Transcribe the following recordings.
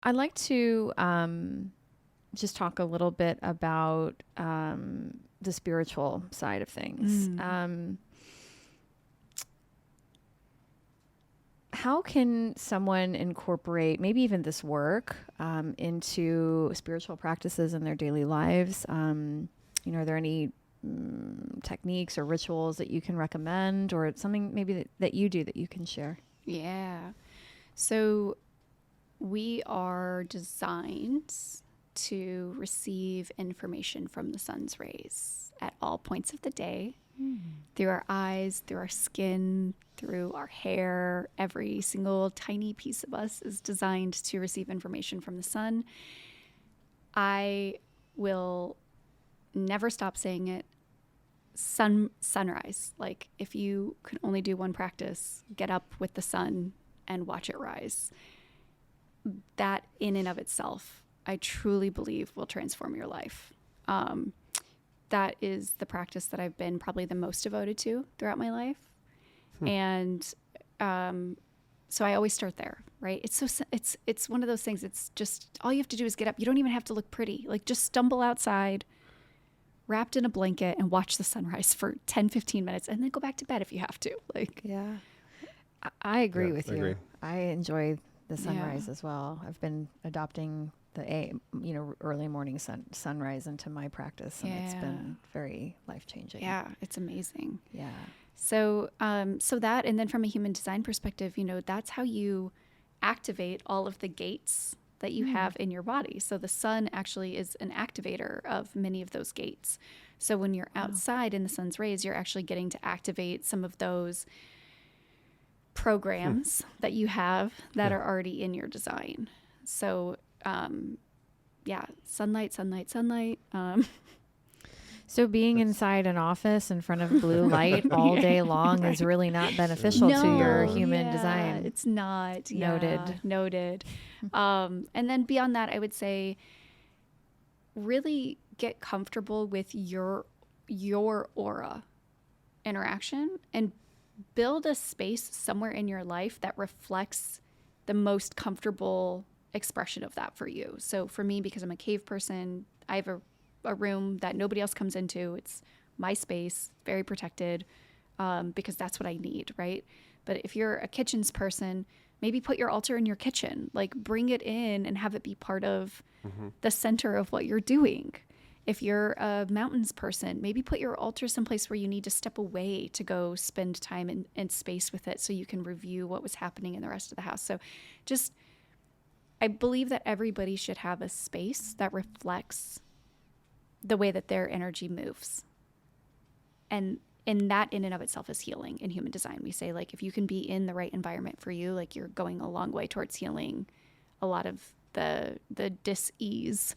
I'd like to just talk a little bit about the spiritual side of things. How can someone incorporate maybe even this work into spiritual practices in their daily lives? Are there any techniques or rituals that you can recommend, or something maybe that you do that you can share? Yeah. So we are designed to receive information from the sun's rays at all points of the day, through our eyes, through our skin, through our hair. Every single tiny piece of us is designed to receive information from the sun. I will never stop saying it. Sunrise. Like, if you can only do one practice, get up with the sun and watch it rise. That in and of itself, I truly believe will transform your life. That is the practice that I've been probably the most devoted to throughout my life. And so I always start there, right? It's one of those things. It's just, all you have to do is get up. You don't even have to look pretty. Like, just stumble outside, wrapped in a blanket, and watch the sunrise for 10, 15 minutes, and then go back to bed if you have to. Like, yeah, I agree with you. Agree. I enjoy the sunrise as well. I've been adopting the early morning sunrise into my practice, and it's been very life-changing. Yeah, it's amazing. Yeah. So that, and then from a human design perspective, that's how you activate all of the gates that you have in your body. So the sun actually is an activator of many of those gates. So when you're outside in the sun's rays, you're actually getting to activate some of those programs that you have that are already in your design. So, sunlight. So being inside an office in front of blue light all day long is really not beneficial to your human design. It's not. Noted. And then beyond that, I would say really get comfortable with your aura interaction and build a space somewhere in your life that reflects the most comfortable expression of that for you. So for me, because I'm a cave person, I have a room that nobody else comes into. It's my space, very protected, because that's what I need, right? But if you're a kitchens person, maybe put your altar in your kitchen. Like, bring it in and have it be part of the center of what you're doing. If you're a mountains person, maybe put your altar someplace where you need to step away to go spend time and space with it, so you can review what was happening in the rest of the house. So I believe that everybody should have a space that reflects the way that their energy moves. And that in and of itself is healing in human design. We say, like, if you can be in the right environment for you, like, you're going a long way towards healing a lot of the dis-ease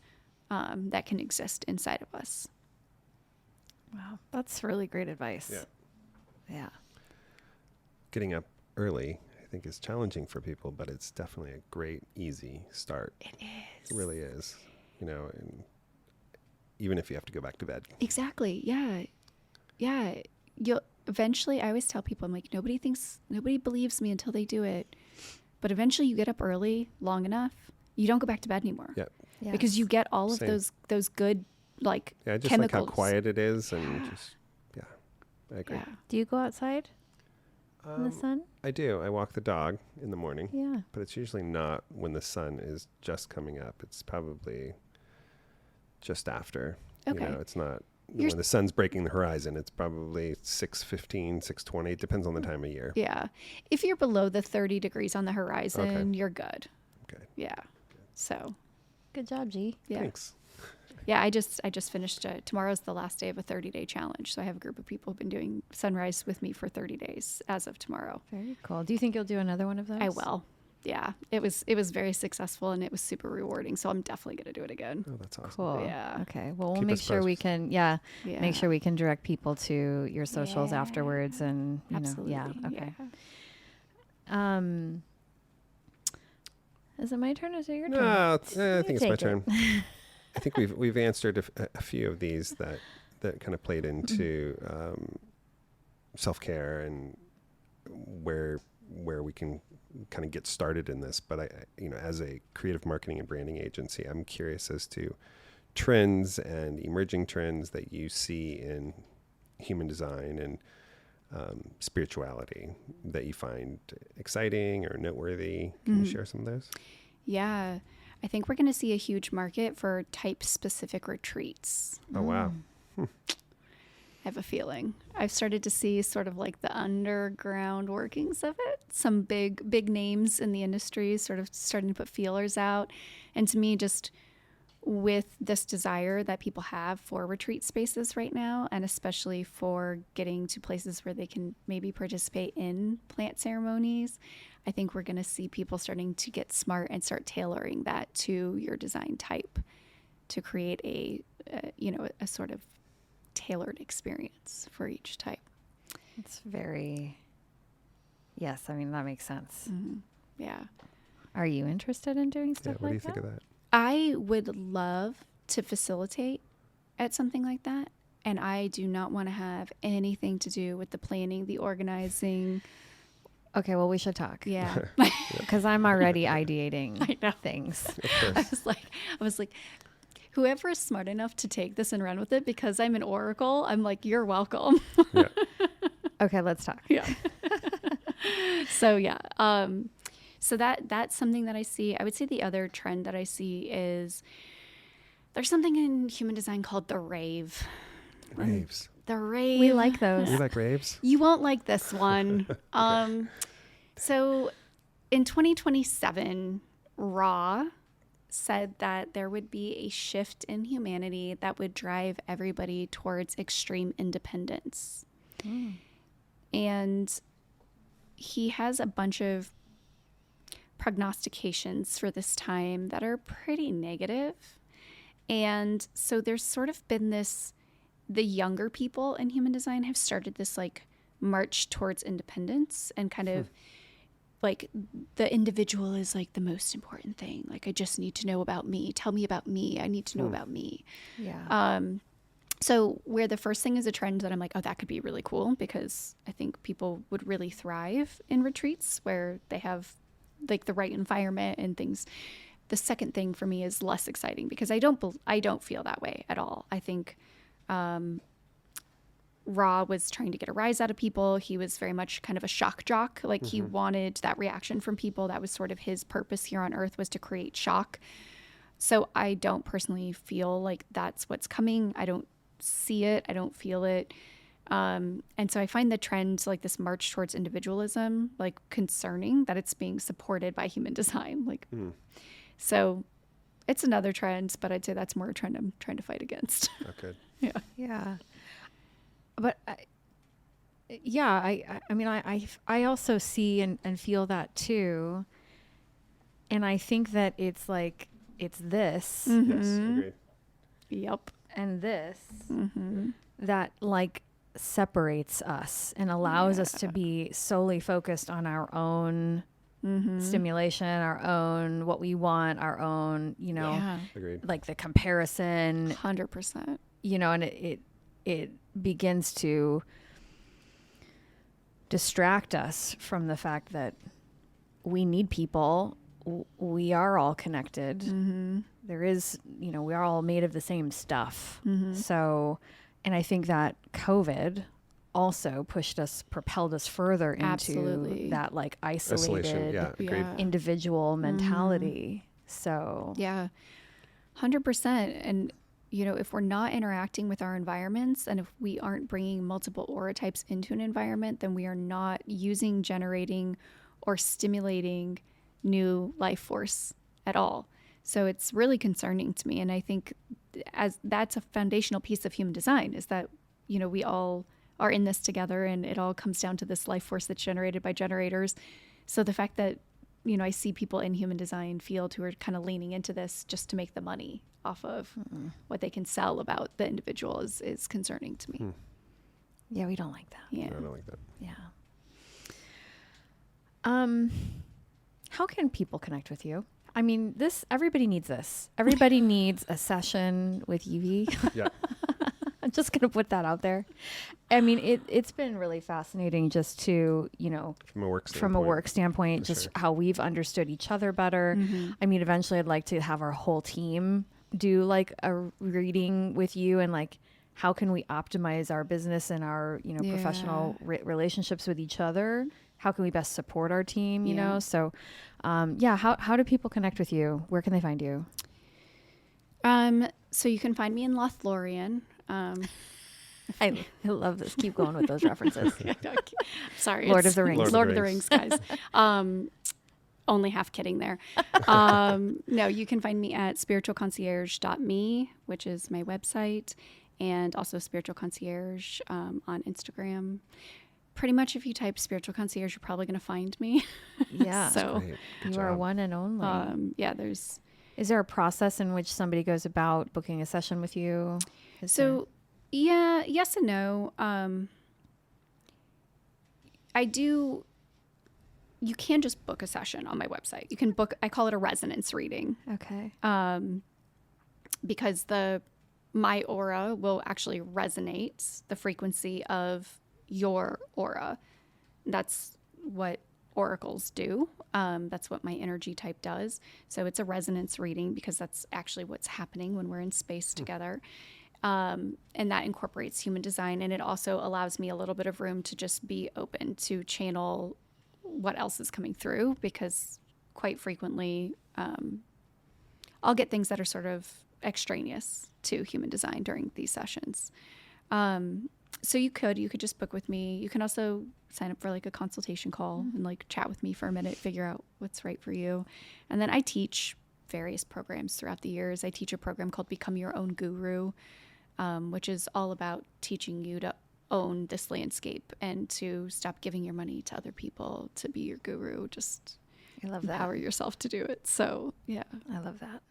that can exist inside of us. Wow, that's really great advice. Yeah. Getting up early, I think, is challenging for people, but it's definitely a great, easy start. It is. It really is. And even if you have to go back to bed. Exactly. Yeah. You'll eventually, I always tell people, I'm like, nobody believes me until they do it. But eventually you get up early long enough, you don't go back to bed anymore. Yep. Yes. Because you get all of those good, like, I just chemicals. like how quiet it is, and I agree. Yeah. Do you go outside in the sun? I do. I walk the dog in the morning. Yeah. But it's usually not when the sun is just coming up. It's probably just after. Okay. It's not when the sun's breaking the horizon. It's probably 6:15, 6:20. It depends on the time of year. Yeah. If you're below the 30 degrees on the horizon, you're good. Okay. Yeah. So. Good job, G. Yeah. Thanks. Yeah, I just finished. Tomorrow's the last day of a 30-day challenge. So I have a group of people who've been doing sunrise with me for 30 days as of tomorrow. Very cool. Do you think you'll do another one of those? I will. Yeah, it was very successful, and it was super rewarding. So I'm definitely going to do it again. Oh, that's awesome. Cool. Yeah. Okay. Well, we'll Keep make us sure we posted. can, make sure we can direct people to your socials Yeah. afterwards, and Absolutely. Okay. Yeah. Is it my turn or is it your turn? No, I think it's my take it. turn. I think we've answered a few of these that kind of played into self-care and where we can kind of get started in this, but as a creative marketing and branding agency, I'm curious as to trends and emerging trends that you see in human design and spirituality that you find exciting or noteworthy. Can you share some of those? Yeah. I think we're going to see a huge market for type-specific retreats. Oh, wow. I have a feeling. I've started to see sort of like the underground workings of it. Some big names in the industry sort of starting to put feelers out. And to me, just with this desire that people have for retreat spaces right now, and especially for getting to places where they can maybe participate in plant ceremonies, I think we're going to see people starting to get smart and start tailoring that to your design type to create a sort of tailored experience for each type. It's very, yes, I mean, that makes sense. Mm-hmm. Yeah. Are you interested in doing stuff What do you like think that? of that? I would love to facilitate at something like that. And I do not want to have anything to do with the planning, the organizing. Okay, well, we should talk. Yeah. Because I'm already ideating I know. things. Of course. I was like, whoever is smart enough to take this and run with it, because I'm an oracle, I'm like, you're welcome. Yeah. Okay, let's talk. Yeah. So yeah. So that's something that I see. I would say the other trend that I see is there's something in human design called the rave. Raves. The rave. We like those. You like raves? You won't like this one. So in 2027, Ra said that there would be a shift in humanity that would drive everybody towards extreme independence. And he has a bunch of prognostications for this time that are pretty negative. And so there's sort of been this, the younger people in human design have started this like march towards independence and kind of like the individual is like the most important thing. Like, I just need to know about me. Tell me about me. I need to know about me. Yeah. So where the first thing is a trend that I'm like, oh, that could be really cool, because I think people would really thrive in retreats where they have like the right environment and things. The second thing for me is less exciting, because I don't feel that way at all. I think Ra was trying to get a rise out of people. He was very much kind of a shock jock. Like he wanted that reaction from people. That was sort of his purpose here on earth, was to create shock. So I don't personally feel like that's what's coming. I don't see it. I don't feel it. And so I find the trend, like this march towards individualism, like concerning that it's being supported by human design. Like, so it's another trend, but I'd say that's more a trend I'm trying to fight against. Okay. Yeah. Yeah. But I mean, I also see and feel that too. And I think that it's like, it's this Yes, agreed. Yep. and this that like separates us and allows us to be solely focused on our own stimulation, our own, what we want, our own, Yeah. Agreed. like the comparison, 100%. and it begins to distract us from the fact that we need people. We are all connected. There is, we are all made of the same stuff. So, and I think that COVID also propelled us further into Absolutely. that like Isolation. isolated Yeah, agreed. Yeah. individual mentality. So Yeah, 100%. And, if we're not interacting with our environments, and if we aren't bringing multiple aura types into an environment, then we are not generating, or stimulating new life force at all. So it's really concerning to me. And I think as that's a foundational piece of human design, is that, we all are in this together, and it all comes down to this life force that's generated by generators. So the fact that, I see people in human design field who are kind of leaning into this just to make the money off of what they can sell about the individual is concerning to me. yeah, we don't like that. Yeah. No, I don't like that. Yeah. How can people connect with you? I mean, everybody needs this. Everybody needs a session with Yve Yeah. just going to put that out there. I mean, it's been really fascinating just to, From a work standpoint. from a work standpoint, For just sure. how we've understood each other better. I mean, eventually I'd like to have our whole team do like a reading with you and like, how can we optimize our business and our, professional relationships with each other? How can we best support our team, you know? So, how do people connect with you? Where can they find you? So you can find me in Lothlorien. I love this. Keep going with those references. Sorry. Lord it's of the Rings. Lord of the Rings, guys. Only half kidding there. No, you can find me at spiritualconcierge.me, which is my website, and also Spiritual Concierge on Instagram. Pretty much if you type Spiritual Concierge, you're probably going to find me. Yeah. So Great. Good You are job. one and only. there's... Is there a process in which somebody goes about booking a session with you? Yes and no. You can just book a session on my website. You can book, I call it a resonance reading. Okay. Because my aura will actually resonate the frequency of your aura. That's what oracles do. That's what my energy type does. So it's a resonance reading because that's actually what's happening when we're in space together. And that incorporates human design. And it also allows me a little bit of room to just be open to channel what else is coming through, because quite frequently I'll get things that are sort of extraneous to human design during these sessions. So you could just book with me. You can also sign up for like a consultation call and like chat with me for a minute, figure out what's right for you. And then I teach various programs throughout the years. I teach a program called Become Your Own Guru, which is all about teaching you to own this landscape and to stop giving your money to other people to be your guru. Just I love that. empower yourself to do it. So, yeah. I love that.